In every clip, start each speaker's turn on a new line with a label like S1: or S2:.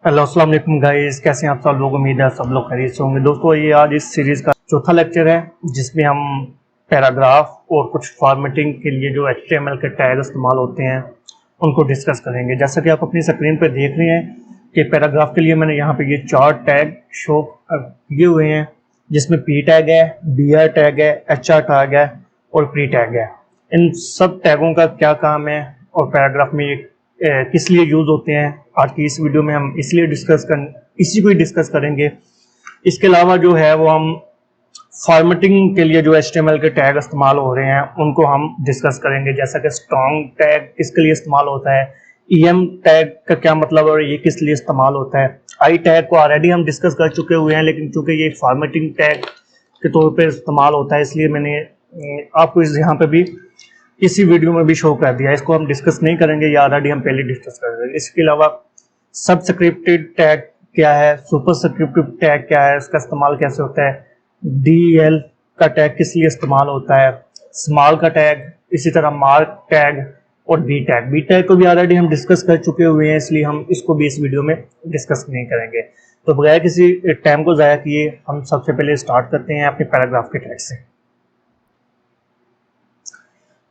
S1: Hello अस्सलाम वालेकुम guys, कैसे हैं आप सब लोग। उम्मीद है सब लोग खैरियत से होंगे। दोस्तों, ये आज इस सीरीज का चौथा लेक्चर है जिसमें हम पैराग्राफ और कुछ फॉर्मेटिंग के लिए जो HTML के टैग इस्तेमाल होते हैं उनको डिस्कस करेंगे। जैसा कि आप अपनी स्क्रीन पर देख रहे हैं कि पैराग्राफ के लिए मैंने यहाँ पे ये 4 टैग शो किए हुए हैं, जिसमें P टैग है, BR टैग है, HR टैग है और प्री टैग है। इन सब टैगों का क्या काम है और पैराग्राफ में ये किस लिए यूज होते हैं, आज की इस वीडियो में हम इसी को ही डिस्कस करेंगे। इसके अलावा जो है वो हम फॉर्मेटिंग के लिए जो HTML के टैग इस्तेमाल हो रहे हैं उनको हम डिस्कस करेंगे, जैसा कि स्ट्रॉन्ग टैग किसके लिए इस्तेमाल होता है, EM टैग का क्या मतलब है और ये किस लिए इस्तेमाल होता है। आई टैग को ऑलरेडी हम डिस्कस कर चुके हुए हैं, लेकिन चूंकि ये फॉर्मेटिंग टैग के तौर पर इस्तेमाल होता है इसलिए मैंने आपको इस यहाँ पे भी इसी वीडियो में भी शो कर दिया। इसको हम डिस्कस नहीं करेंगे, ये ऑलरेडी हम पहले डिस्कस कर रहे हैं। इसके अलावा सबस्क्रिप्टेड टैग क्या है, सुपरस्क्रिप्टिव टैग क्या है, इसका इस्तेमाल कैसे होता है, DL का टैग किस लिए इस्तेमाल होता है, स्मॉल का टैग, इसी तरह मार्क टैग और बी टैग को भी ऑलरेडी हम डिस्कस कर चुके हुए हैं, इसलिए हम इसको भी इस वीडियो में डिस्कस नहीं करेंगे। तो बगैर किसी टाइम को ज़ाया किए हम सबसे पहले स्टार्ट करते हैं अपने पैराग्राफ के टैग से।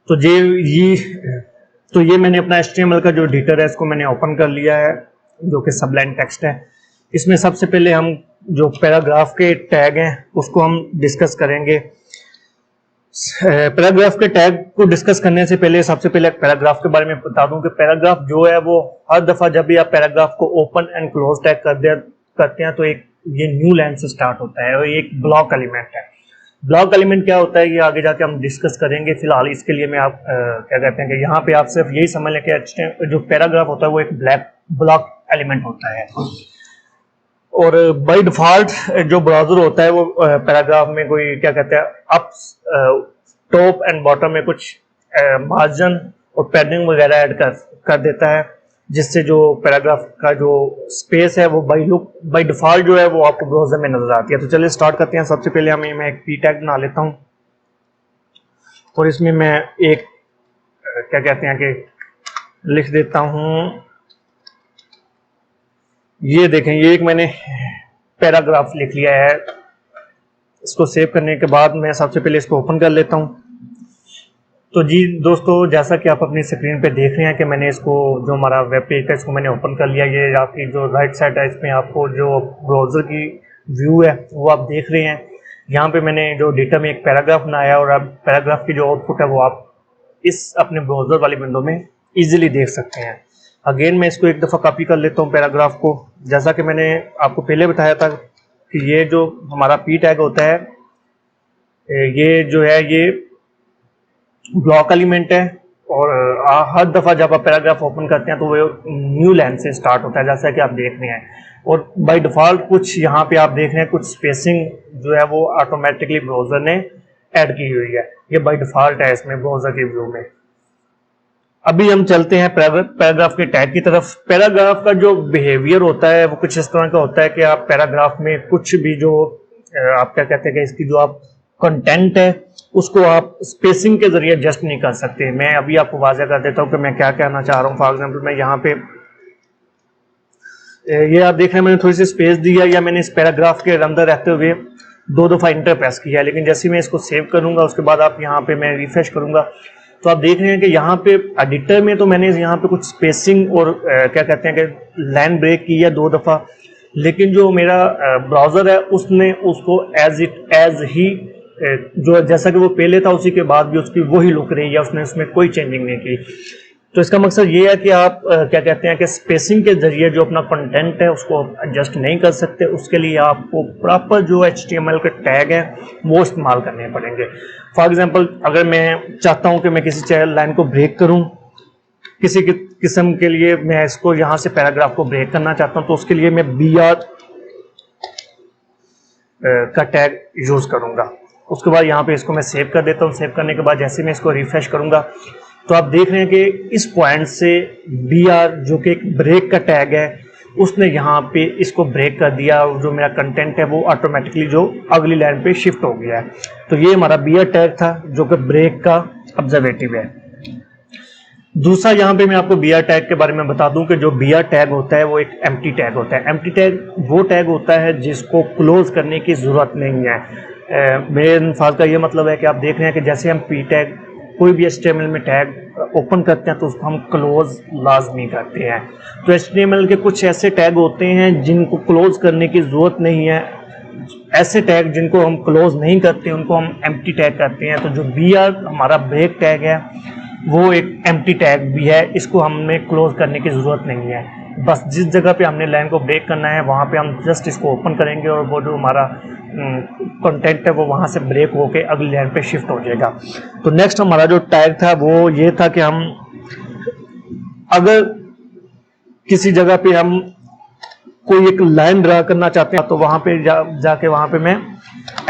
S1: तो ये मैंने अपना HTML का जो एडिटर है इसको मैंने ओपन कर लिया है, जो कि सबलाइन टेक्स्ट है। इसमें सबसे पहले हम जो पैराग्राफ के टैग हैं उसको हम डिस्कस करेंगे। पैराग्राफ के टैग को डिस्कस करने से पहले सबसे पहले पैराग्राफ के बारे में बता दूं कि पैराग्राफ जो है वो हर दफा जब भी आप पैराग्राफ को ओपन एंड क्लोज टैग करते हैं तो एक ये न्यू लाइन से स्टार्ट होता है और ये एक ब्लॉक एलिमेंट है। ब्लॉक एलिमेंट क्या होता है ये आगे जाके हम डिस्कस करेंगे। फिलहाल इसके लिए मैं आप क्या कहते हैं कि यहाँ पे आप सिर्फ यही समझ लें कि जो पैराग्राफ होता है वो एक ब्लॉक एलिमेंट होता है। और बाय डिफॉल्ट जो ब्राउजर होता है वो पैराग्राफ में कोई क्या कहते हैं अप टॉप एंड बॉटम में कुछ मार्जिन और पैडिंग वगैरह ऐड कर देता है, जिससे जो पैराग्राफ का जो स्पेस है वो बाय डिफॉल्ट जो है वो आपको ब्राउजर में नजर आती है। तो चलिए स्टार्ट करते हैं। सबसे पहले मैं एक P टैग बना लेता हूं और इसमें मैं एक क्या कहते हैं कि लिख देता हूं, ये देखें, ये एक मैंने पैराग्राफ लिख लिया है। इसको सेव करने के बाद मैं सबसे पहले इसको ओपन कर लेता हूं। तो जी दोस्तों, जैसा कि आप अपनी स्क्रीन पे देख रहे हैं कि मैंने इसको जो हमारा वेब पेज है इसको मैंने ओपन कर लिया। ये आपकी जो राइट साइड है इसमें आपको जो ब्राउज़र की व्यू है वो आप देख रहे हैं। यहाँ पे मैंने जो डेटा में एक पैराग्राफ बनाया और अब पैराग्राफ की जो आउटपुट है वो आप इस अपने ब्राउज़र वाली विंडो में ईजिली देख सकते हैं। अगेन मैं इसको एक दफ़ा कॉपी कर लेता हूँ पैराग्राफ को। जैसा कि मैंने आपको पहले बताया था कि ये जो हमारा P टैग होता है ये जो है ये ब्लॉक एलिमेंट है और हर दफा जब आप पैराग्राफ ओपन करते हैं तो वो न्यू लाइन से स्टार्ट होता है, जैसा कि आप देख रहे हैं। और बाय डिफॉल्ट कुछ यहाँ पे आप देख रहे हैं कुछ स्पेसिंग जो है वो ऑटोमेटिकली ब्राउजर ने ऐड की हुई है। ये बाय डिफॉल्ट है इसमें ब्राउजर के व्यू में। अभी हम चलते हैं पैराग्राफ के टैग की तरफ। पैराग्राफ का जो बिहेवियर होता है वो कुछ इस तरह का होता है कि आप पैराग्राफ में कुछ भी जो आप क्या कहते हैं कि इसकी जो आप कंटेंट है उसको आप स्पेसिंग के जरिए एडजस्ट नहीं कर सकते। मैं अभी आपको वाज़ह कर देता हूँ कि मैं क्या कहना चाह रहा हूँ। फॉर एग्जांपल मैं यहाँ पे ये आप देख रहे हैं मैंने थोड़ी सी स्पेस दी है, या मैंने इस पैराग्राफ के अंदर रहते हुए 2 दफ़ा इंटर प्रेस किया है। लेकिन जैसे मैं इसको सेव करूंगा उसके बाद आप यहाँ पे मैं रिफ्रेश करूंगा तो आप देख रहे हैं कि यहाँ पे एडिटर में तो मैंने यहाँ पे कुछ स्पेसिंग और क्या कहते हैं कि लाइन ब्रेक की है 2 दफ़ा, लेकिन जो मेरा ब्राउज़र है उसने उसको एज ही जो जैसा कि वो पहले था उसी के बाद भी उसकी वही लुक रही है, उसने उसमें कोई चेंजिंग नहीं की। तो इसका मकसद ये है कि आप क्या कहते हैं कि स्पेसिंग के जरिए जो अपना कंटेंट है उसको एडजस्ट नहीं कर सकते। उसके लिए आपको प्रॉपर जो HTML के टैग है वो इस्तेमाल करने पड़ेंगे। फॉर एग्जांपल अगर मैं चाहता हूं कि मैं किसी लाइन को ब्रेक करूं, किसी किस्म के लिए मैं इसको यहां से पैराग्राफ को ब्रेक करना चाहता हूं, तो उसके लिए मैं BR का टैग यूज करूंगा। उसके बाद यहाँ पे इसको मैं सेव कर देता हूँ। सेव करने के बाद जैसे मैं इसको रिफ्रेश करूंगा तो आप देख रहे हैं कि इस पॉइंट से BR जो कि एक ब्रेक का टैग है उसने यहाँ पे इसको ब्रेक कर दिया। जो मेरा कंटेंट है वो ऑटोमेटिकली जो अगली लाइन पे शिफ्ट हो गया है। तो ये हमारा BR टैग था जो कि ब्रेक का ऑब्जर्वेटिव है। दूसरा यहाँ पे मैं आपको br टैग के बारे में बता दूं कि जो br टैग होता है वो एक एम्प्टी टैग होता है। एम्प्टी टैग वो टैग होता है जिसको क्लोज करने की ज़रूरत नहीं है। मेरे अल्फाज का ये मतलब है कि आप देख रहे हैं कि जैसे हम p टैग कोई भी HTML में टैग ओपन करते हैं तो उसको हम क्लोज लाजमी करते हैं। तो HTML के कुछ ऐसे टैग होते हैं जिनको क्लोज करने की ज़रूरत नहीं है। ऐसे टैग जिनको हम क्लोज नहीं करते उनको हम एम्प्टी टैग करते हैं। तो जो br हमारा ब्रेक टैग है वो एक एम्प्टी टैग भी है, इसको हमें क्लोज करने की ज़रूरत नहीं है। बस जिस जगह पे हमने लाइन को ब्रेक करना है वहाँ पे हम जस्ट इसको ओपन करेंगे और वो जो हमारा कंटेंट है वो वहाँ से ब्रेक होके अगली लाइन पे शिफ्ट हो जाएगा। तो नेक्स्ट हमारा जो टैग था वो ये था कि हम अगर किसी जगह पे हम कोई एक लाइन ड्रा करना चाहते हैं तो वहाँ पे जाके वहाँ पे मैं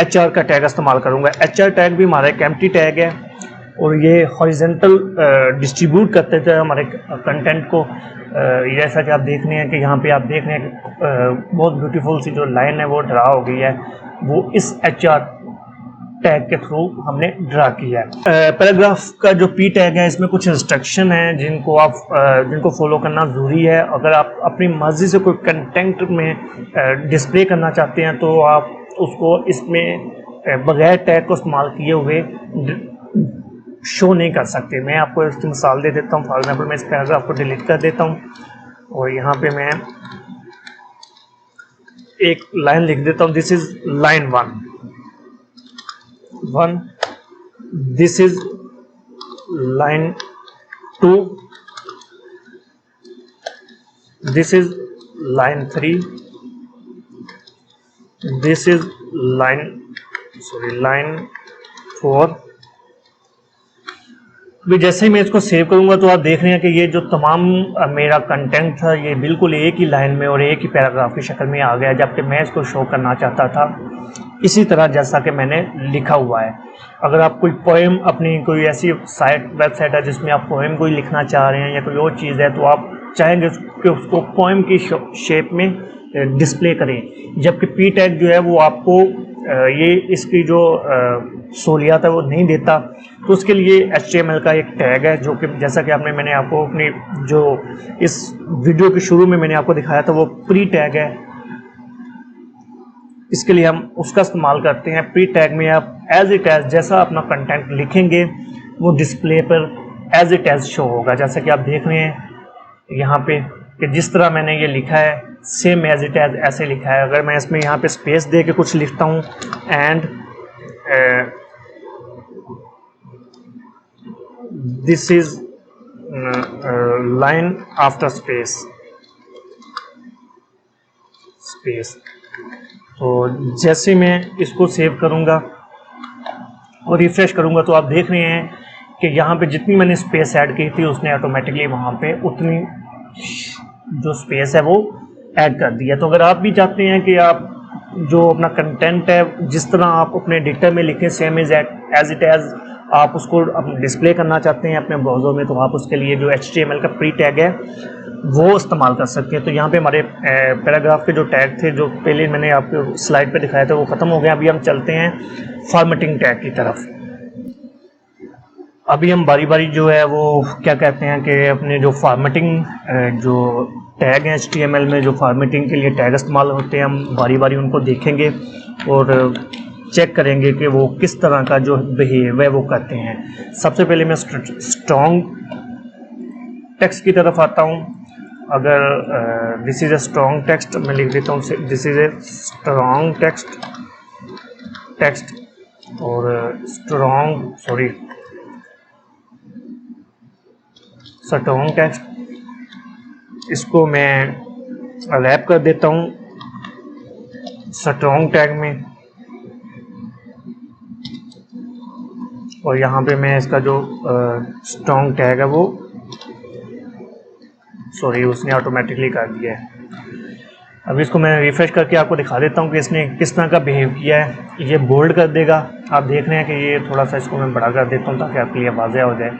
S1: HR का टैग इस्तेमाल करूँगा। HR टैग भी हमारा एक एम्प्टी टैग है और ये हॉरिजेंटल डिस्ट्रीब्यूट करते थे हमारे कंटेंट को। जैसा कि आप देख रहे हैं कि यहाँ पे आप देख रहे हैं कि बहुत ब्यूटीफुल सी जो लाइन है वो ड्रा हो गई है, वो इस HR टैग के थ्रू हमने ड्रा किया है। पैराग्राफ का जो P टैग है इसमें कुछ इंस्ट्रक्शन है जिनको फॉलो करना ज़रूरी है। अगर आप अपनी मर्जी से कोई कंटेंट में डिस्प्ले करना चाहते हैं तो आप उसको इसमें बगैर टैग को इस्तेमाल किए हुए शो नहीं कर सकते। मैं आपको इसकी मिसाल दे देता हूँ। फॉर एग्जाम्पल मैं इस पैराग्राफ को डिलीट कर देता हूँ और यहाँ पे मैं एक लाइन लिख देता हूँ, this is line 1, this is line 2, this is line 3, this is line 4। भी जैसे ही मैं इसको सेव करूंगा तो आप देख रहे हैं कि ये जो तमाम मेरा कंटेंट था ये बिल्कुल एक ही लाइन में और एक ही पैराग्राफ की शक्ल में आ गया, जबकि मैं इसको शो करना चाहता था इसी तरह जैसा कि मैंने लिखा हुआ है। अगर आप कोई पोएम अपनी कोई ऐसी वेबसाइट है जिसमें आप पोएम कोई लिखना चाह रहे हैं या कोई और चीज़ है तो आप चाहेंगे कि उसको पोएम की शेप में डिस्प्ले करें, जबकि P टैग जो है वो आपको ये इसकी जो सहूलियत है वो नहीं देता। तो उसके लिए HTML का एक टैग है जो कि जैसा कि मैंने आपको अपनी जो इस वीडियो के शुरू में मैंने आपको दिखाया था वो प्री टैग है। इसके लिए हम उसका इस्तेमाल करते हैं। प्री टैग में आप एज इट एज जैसा अपना कंटेंट लिखेंगे वो डिस्प्ले पर एज इट एज शो होगा। जैसा कि आप देख रहे हैं यहाँ पे कि जिस तरह मैंने ये लिखा है सेम एज इट एज ऐसे लिखा है। अगर मैं इसमें यहाँ पे स्पेस दे के कुछ लिखता हूँ and this is line after space, तो जैसे मैं इसको सेव करूँगा और रिफ्रेश करूँगा तो आप देख रहे हैं कि यहाँ पे जितनी मैंने स्पेस ऐड की थी उसने ऑटोमेटिकली वहाँ पे उतनी जो स्पेस है वो ऐड कर दिया। तो अगर आप भी चाहते हैं कि आप जो अपना कंटेंट है जिस तरह आप अपने एडिटर में लिखें सेम एज इट एज आप उसको डिस्प्ले करना चाहते हैं अपने ब्राउज़र में, तो आप उसके लिए जो HTML का प्री टैग है वो इस्तेमाल कर सकते हैं। तो यहाँ पे हमारे पैराग्राफ के जो टैग थे जो पहले मैंने आपको स्लाइड पे दिखाया था वो ख़त्म हो गया। अभी हम चलते हैं फॉर्मेटिंग टैग की तरफ। अभी हम बारी बारी जो है वो क्या कहते हैं कि अपने जो फॉर्मेटिंग जो टैग हैं HTML में जो फॉर्मेटिंग के लिए टैग इस्तेमाल होते हैं हम बारी बारी उनको देखेंगे और चेक करेंगे कि वो किस तरह का जो बिहेव है वो करते हैं। सबसे पहले मैं स्ट्रॉन्ग टेक्स्ट की तरफ आता हूँ। अगर this is a strong text मैं लिख देता हूँ this is a strong text और स्ट्रॉन्ग टेक्स्ट, इसको मैं रैप कर देता हूँ स्ट्रॉन्ग टैग में और यहाँ पे मैं इसका जो स्ट्रॉन्ग टैग है वो उसने ऑटोमेटिकली कर दिया है। अब इसको मैं रिफ्रेश करके आपको दिखा देता हूँ कि इसने किस तरह का बिहेव किया है। ये बोल्ड कर देगा, आप देख रहे हैं कि ये थोड़ा सा इसको मैं बड़ा कर देता हूँ ताकि आपके लिए वाज़ेह हो जाए।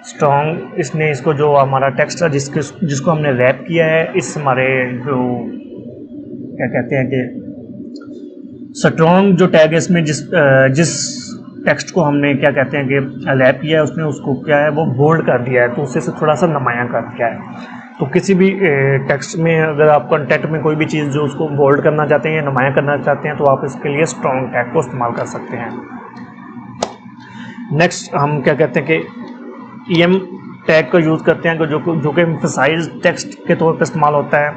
S1: स्ट्रॉन्ग इसने इसको जो हमारा टेक्स्ट है जिसको हमने रैप किया है इस हमारे जो क्या कहते हैं कि स्ट्रॉन्ग जो टैग है इसमें जिस टेक्स्ट को हमने क्या कहते हैं कि रैप किया है, उसने उसको क्या है वो बोल्ड कर दिया है, तो उससे थोड़ा सा नुमायाँ कर दिया है। तो किसी भी टेक्स्ट में अगर आप कंटेंट में कोई भी चीज़ जो उसको बोल्ड करना चाहते हैं या नुमायाँ करना चाहते हैं तो आप इसके लिए स्ट्रॉन्ग टैग को इस्तेमाल कर सकते हैं। नेक्स्ट हम क्या कहते हैं कि EM टैग का यूज़ करते हैं जो कि एम्फसाइज टेक्स्ट के तौर पर इस्तेमाल होता है।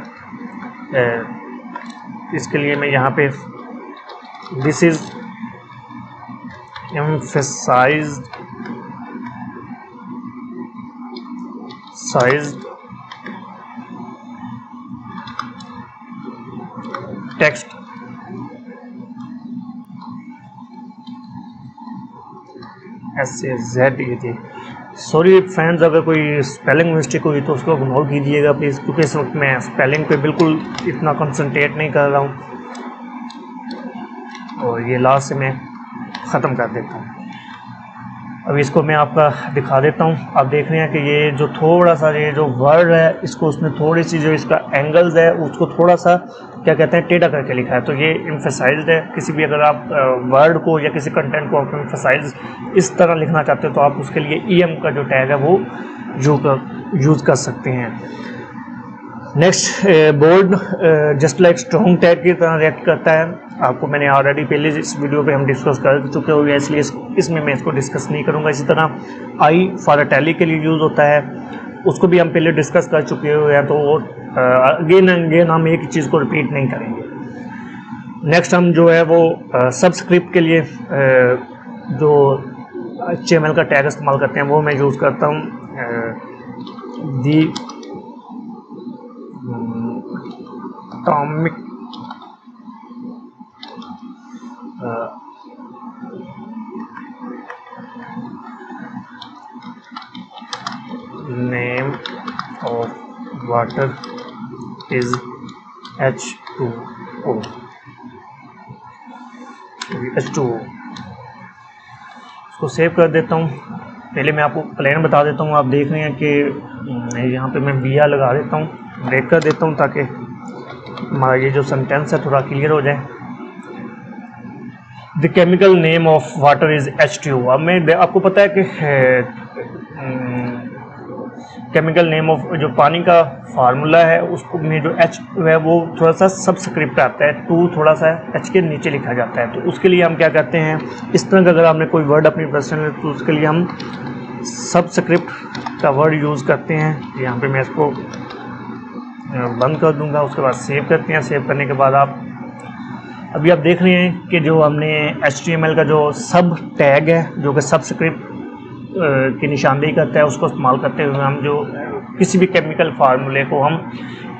S1: इसके लिए मैं यहाँ पे this is emphasized text SAZ थी। सॉरी फ्रेंड्स, अगर कोई स्पेलिंग मिस्टेक हुई तो उसको इग्नोर कीजिएगा प्लीज़, क्योंकि इस वक्त मैं स्पेलिंग पे बिल्कुल इतना कंसंट्रेट नहीं कर रहा हूँ। और ये लास्ट से मैं ख़त्म कर देता हूँ। अब इसको मैं आपका दिखा देता हूँ। आप देख रहे हैं कि ये जो थोड़ा सा ये जो वर्ड है इसको उसने थोड़ी सी जो इसका एंगल्स है उसको थोड़ा सा क्या कहते हैं टेढ़ा करके लिखा है, तो ये एम्फसाइज्ड है। किसी भी अगर आप वर्ड को या किसी कंटेंट को आप एम्फसाइज इस तरह लिखना चाहते हो तो आप उसके लिए EM का जो टैग है वो यूज़ कर सकते हैं। Next bold just like strong tag की तरह रिएक्ट करता है। आपको मैंने ऑलरेडी पहले इस वीडियो पे हम डिस्कस कर चुके हो गए, इसलिए इसमें मैं इसको डिस्कस नहीं करूँगा। इसी तरह I फॉर टैली के लिए यूज़ होता है, उसको भी हम पहले डिस्कस कर चुके हुए हैं, तो अगेन हम एक ही चीज़ को रिपीट नहीं करेंगे। नेक्स्ट हम जो है वो सबस्क्रिप्ट के लिए जो HTML का टैग इस्तेमाल करते हैं वो मैं यूज़ करता हूँ। दी atomic name of water is H2O। इसको सेव कर देता हूँ। पहले मैं आपको प्लान बता देता हूँ। आप देख रहे हैं कि यहाँ पे मैं बिया लगा देता हूँ, ब्रेक कर देता हूँ ताकि हमारा ये जो सेंटेंस है थोड़ा क्लियर हो जाए। The chemical name of water is H2O। अब मैं आपको पता है कि केमिकल नेम ऑफ जो पानी का फार्मूला है उसको में जो H है वो थोड़ा सा सबस्क्रिप्ट आता है, 2 थोड़ा सा H के नीचे लिखा जाता है। तो उसके लिए हम क्या करते हैं, इस तरह का अगर आपने कोई वर्ड अपनी पर्सनल है तो उसके लिए हम सबस्क्रिप्ट का वर्ड यूज़ करते हैं। यहाँ पे मैं इसको बंद कर दूंगा, उसके बाद सेव करते हैं। सेव करने के बाद अभी आप देख रहे हैं कि जो हमने HTML का जो सब टैग है जो कि सबस्क्रिप्ट की निशानदेही करता है उसको इस्तेमाल करते हुए हम जो किसी भी केमिकल फार्मूले को हम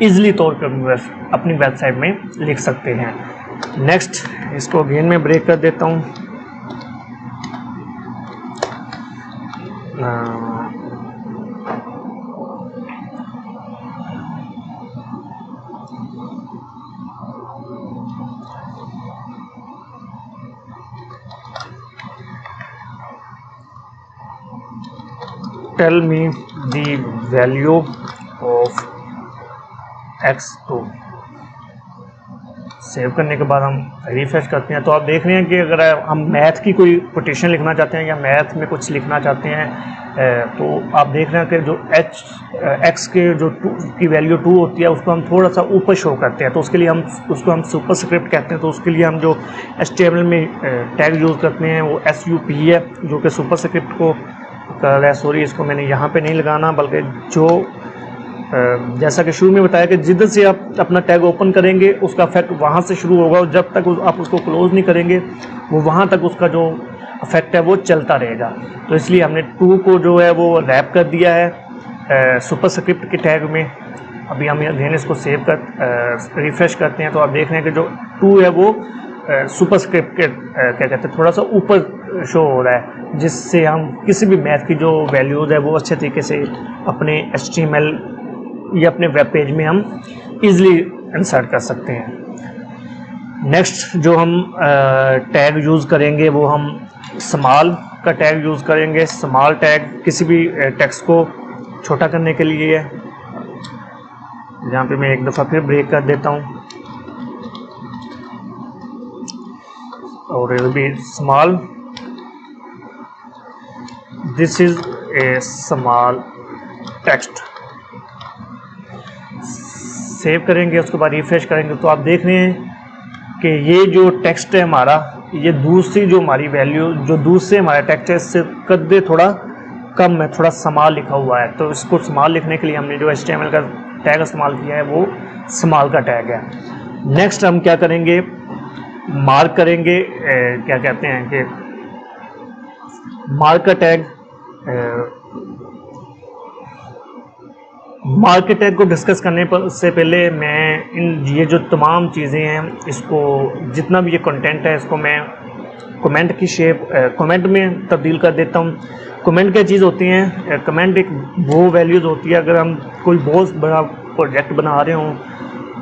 S1: इजीली तौर पर अपनी वेबसाइट में लिख सकते हैं। नेक्स्ट इसको अगेन मैं ब्रेक कर देता हूँ। Tell me the value of x2। Save करने के बाद हम रिफ्रेश करते हैं तो आप देख रहे हैं कि अगर हम मैथ की कोई कोटेशन लिखना चाहते हैं या मैथ में कुछ लिखना चाहते हैं तो आप देख रहे हैं कि जो x के जो 2 की वैल्यू 2 होती है उसको हम थोड़ा सा ऊपर शो करते हैं, तो उसके लिए हम उसको सुपरस्क्रिप्ट कहते हैं। तो उसके लिए हम जो HTML में टैग यूज़ करते हैं वो SUP है जो कि सुपरस्क्रिप्ट को कर रहा है। सॉरी, इसको मैंने यहाँ पे नहीं लगाना, बल्कि जो जैसा कि शुरू में बताया कि जिधर से आप अपना टैग ओपन करेंगे उसका इफेक्ट वहाँ से शुरू होगा और जब तक आप उसको क्लोज नहीं करेंगे वो वहाँ तक उसका जो इफेक्ट है वो चलता रहेगा। तो इसलिए हमने 2 को जो है वो रैप कर दिया है सुपरस्क्रिप्ट के टैग में। अभी हम अगेन इसको सेव कर रिफ्रेश करते हैं तो आप देख रहे हैं कि जो 2 है वो सुपरस्क्रिप्ट के क्या कहते हैं थोड़ा सा ऊपर शो हो रहा है, जिससे हम किसी भी मैथ की जो वैल्यूज़ है वो अच्छे तरीके से अपने HTML या अपने वेब पेज में हम इजीली इंसर्ट कर सकते हैं। नेक्स्ट जो हम टैग यूज़ करेंगे वो हम स्मॉल का टैग यूज़ करेंगे। स्मॉल टैग किसी भी टेक्स्ट को छोटा करने के लिए है। यहाँ पे मैं एक दफ़ा फिर ब्रेक कर देता हूँ और it will be small this is a small text. Save करेंगे, उसके बाद रिफ्रेश करेंगे तो आप देख रहे हैं कि ये जो टेक्स्ट है हमारा, ये दूसरी जो हमारी वैल्यू जो दूसरे हमारे टेक्स्ट है इससे कदे थोड़ा कम है, थोड़ा स्मॉल लिखा हुआ है। तो इसको स्मॉल लिखने के लिए हमने जो HTML का टैग इस्तेमाल किया है वो स्मॉल का टैग है। नेक्स्ट हम क्या करेंगे, मार्क करेंगे, क्या कहते हैं कि मार्क का टैग। मार्क के टैग को डिस्कस करने पर से पहले मैं ये जो तमाम चीज़ें हैं, इसको जितना भी ये कंटेंट है इसको मैं कमेंट की शेप कमेंट में तब्दील कर देता हूँ। कमेंट क्या चीज़ होती हैं, कमेंट एक वो वैल्यूज़ होती है, अगर हम कोई बहुत बड़ा प्रोजेक्ट बना रहे हों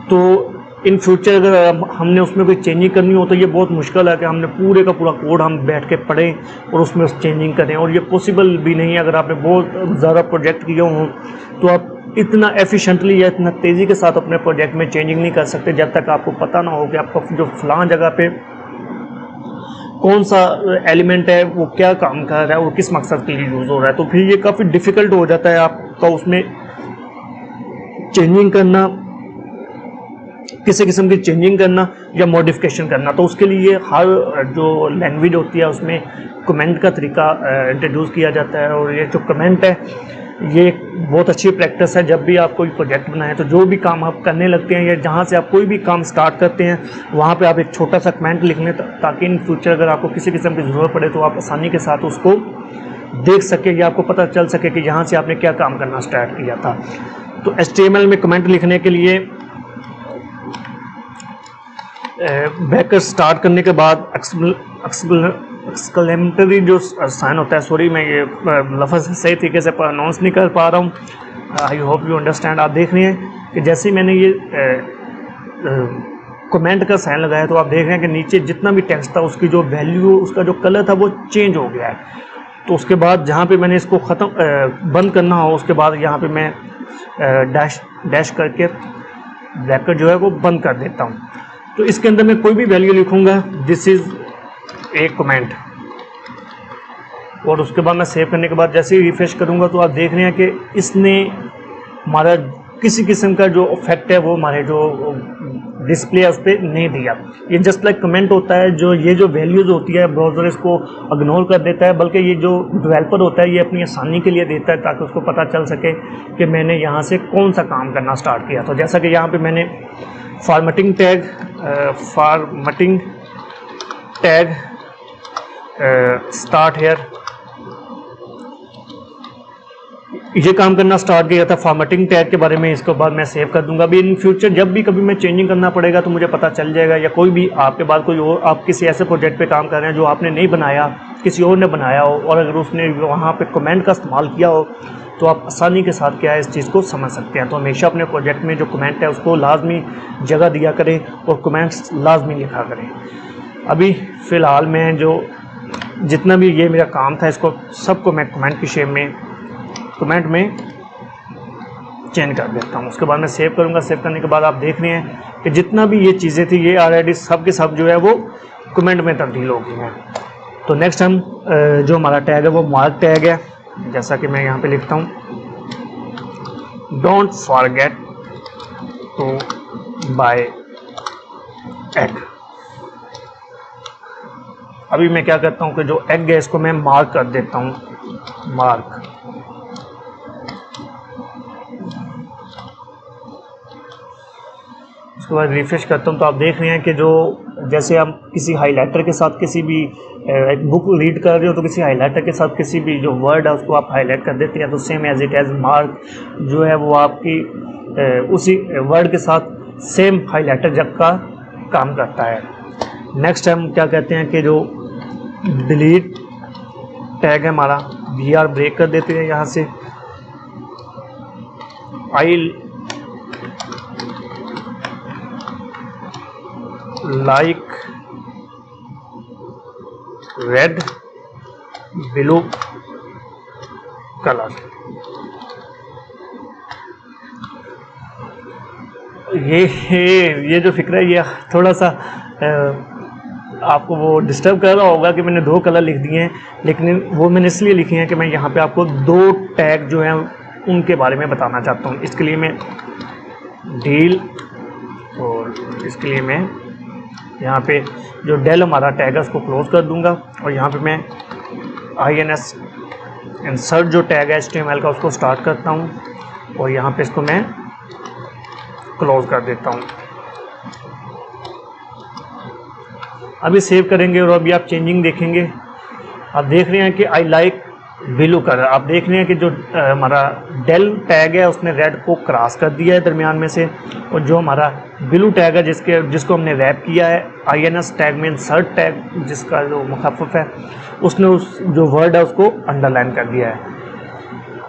S1: तो इन फ्यूचर अगर हमने उसमें कोई चेंजिंग करनी हो तो ये बहुत मुश्किल है कि हमने पूरे का पूरा कोड हम बैठ के पढ़ें और उसमें चेंजिंग करें, और ये पॉसिबल भी नहीं है। अगर आपने बहुत ज़्यादा प्रोजेक्ट किए हों तो आप इतना एफिशिएंटली या इतना तेज़ी के साथ अपने प्रोजेक्ट में चेंजिंग नहीं कर सकते जब तक आपको पता ना हो कि आपका जो फलां जगह पे कौन सा एलिमेंट है वो क्या काम कर रहा है और किस मकसद के लिए यूज़ हो रहा है। तो फिर ये काफ़ी डिफ़िकल्ट हो जाता है आपका उसमें चेंजिंग करना, किसी किस्म की चेंजिंग करना या मॉडिफिकेशन करना। तो उसके लिए हर जो लैंग्वेज होती है उसमें कमेंट का तरीका इंट्रोड्यूस किया जाता है, और ये जो कमेंट है ये एक बहुत अच्छी प्रैक्टिस है। जब भी आप कोई प्रोजेक्ट बनाएं तो जो भी काम आप करने लगते हैं या जहाँ से आप कोई भी काम स्टार्ट करते हैं वहाँ पे आप एक छोटा सा कमेंट लिख लें, ताकि इन फ्यूचर अगर आपको किसी किस्म की ज़रूरत पड़े तो आप आसानी के साथ उसको देख सके या आपको पता चल सके कि यहाँ से आपने क्या काम करना स्टार्ट किया था। तो HTML में कमेंट लिखने के लिए बैकर स्टार्ट करने के बाद एक्सक्लेमेटरी जो साइन होता है, सॉरी मैं ये लफ्ज़ सही तरीके से प्रोनाउंस नहीं कर पा रहा हूँ, आई होप यू अंडरस्टैंड। आप देख रहे हैं कि जैसे ही मैंने ये कमेंट का साइन लगाया तो आप देख रहे हैं कि नीचे जितना भी टेक्स्ट था उसकी जो वैल्यू, उसका जो कलर था वो चेंज हो गया है। तो उसके बाद जहाँ पे मैंने इसको ख़त्म बंद करना हो उसके बाद यहाँ पे मैं डैश करके ब्रैकेट जो है वो बंद कर देता हूँ। तो इसके अंदर मैं कोई भी वैल्यू लिखूँगा, दिस इज़ ए कमेंट, और उसके बाद मैं सेव करने के बाद जैसे ही रिफ्रेश करूँगा तो आप देख रहे हैं कि इसने हमारा किसी किस्म का जो इफेक्ट है वो हमारे जो डिस्प्ले है उस पर नहीं दिया। ये जस्ट लाइक कमेंट होता है, जो ये जो वैल्यूज़ होती है ब्राउज़र इसको इग्नोर कर देता है, बल्कि ये जो डेवलपर होता है ये अपनी आसानी के लिए देता है ताकि उसको पता चल सके कि मैंने यहाँ से कौन सा काम करना स्टार्ट किया। तो जैसा कि यहाँ पे मैंने फॉर्मेटिंग टैग स्टार्ट हेयर ये काम करना स्टार्ट किया था फॉर्मेटिंग टैग के बारे में। इसके बाद मैं सेव कर दूंगा। अभी इन फ्यूचर जब भी कभी मैं चेंजिंग करना पड़ेगा तो मुझे पता चल जाएगा, या कोई भी आपके बाद कोई और आप किसी ऐसे प्रोजेक्ट पे काम कर रहे हैं जो आपने नहीं बनाया, किसी और ने बनाया हो, और अगर उसने वहाँ पे कमेंट का इस्तेमाल किया हो तो आप आसानी के साथ क्या है इस चीज़ को समझ सकते हैं। तो हमेशा अपने प्रोजेक्ट में जो कमेंट है उसको लाजमी जगह दिया करें और कमेंट्स लाजमी लिखा करें। अभी फ़िलहाल मैं जो जितना भी ये मेरा काम था इसको सबको मैं कमेंट की शेप में कमेंट में चेंज कर देता हूँ। उसके बाद मैं सेव करूँगा। सेव करने के बाद आप देख रहे हैं कि जितना भी ये चीज़ें थी ये ऑलरेडी सब के सब जो है वो कमेंट में तब्दील हो गई हैं। तो नेक्स्ट हम जो हमारा टैग है वो मार्क टैग है। जैसा कि मैं यहाँ पे लिखता हूँ, don't forget to buy egg. अभी मैं क्या करता हूँ कि जो एग है इसको मैं मार्क कर देता हूँ, मार्क। उसके बाद रिफ्रेश करता हूँ तो आप देख रहे हैं कि जो जैसे हम किसी हाइलाइटर के साथ किसी भी एक बुक रीड कर रहे हो तो किसी हाइलाइटर के साथ किसी भी जो वर्ड है उसको आप हाईलाइट कर देते हैं, तो same as it as mark जो है वो आपकी उसी वर्ड के साथ सेम हाइलाइटर जब का काम करता है। नेक्स्ट हम क्या कहते हैं कि जो डिलीट टैग है हमारा, वी ब्रेक कर देते हैं यहाँ से। I like red blue colour. ये जो फिक्र है ये थोड़ा सा आपको वो डिस्टर्ब कर रहा होगा कि मैंने 2 कलर लिख दिए हैं, लेकिन वो मैंने इसलिए लिखे हैं कि मैं यहाँ पे आपको 2 टैग जो हैं उनके बारे में बताना चाहता हूँ। इसके लिए मैं डील और इसके लिए मैं यहाँ पे जो डेल हमारा टैग है उसको क्लोज़ कर दूँगा और यहाँ पे मैं INS इंसर्ट जो टैग है HTML का उसको स्टार्ट करता हूँ और यहाँ पे इसको मैं क्लोज़ कर देता हूँ। अभी सेव करेंगे और अभी आप चेंजिंग देखेंगे। आप देख रहे हैं कि आई लाइक ब्लू कलर। आप देख रहे हैं कि जो हमारा डेल टैग है उसने रेड को क्रॉस कर दिया है दरमियान में से, और जो हमारा ब्लू टैग है जिसको हमने रैप किया है INS टैग में इंसर्ट टैग जिसका जो मुखफ़फ़ है उसने उस जो वर्ड है उसको अंडरलाइन कर दिया है।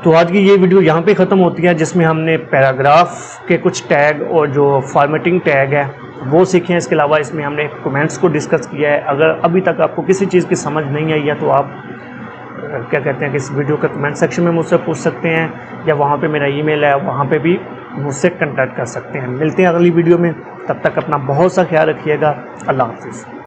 S1: तो आज की ये वीडियो यहाँ पे ख़त्म होती है, जिसमें हमने पैराग्राफ के कुछ टैग और जो फॉर्मेटिंग टैग है वो सीखे हैं। इसके अलावा इसमें हमने कमेंट्स को डिस्कस किया है। अगर अभी तक आपको किसी चीज़ की समझ नहीं आई है तो आप क्या कहते हैं कि इस वीडियो के कमेंट सेक्शन में मुझसे पूछ सकते हैं, या वहाँ पे मेरा ईमेल है वहाँ पे भी मुझसे कांटेक्ट कर सकते हैं। मिलते हैं अगली वीडियो में, तब तक अपना बहुत सा ख्याल रखिएगा। अल्लाह हाफिज़।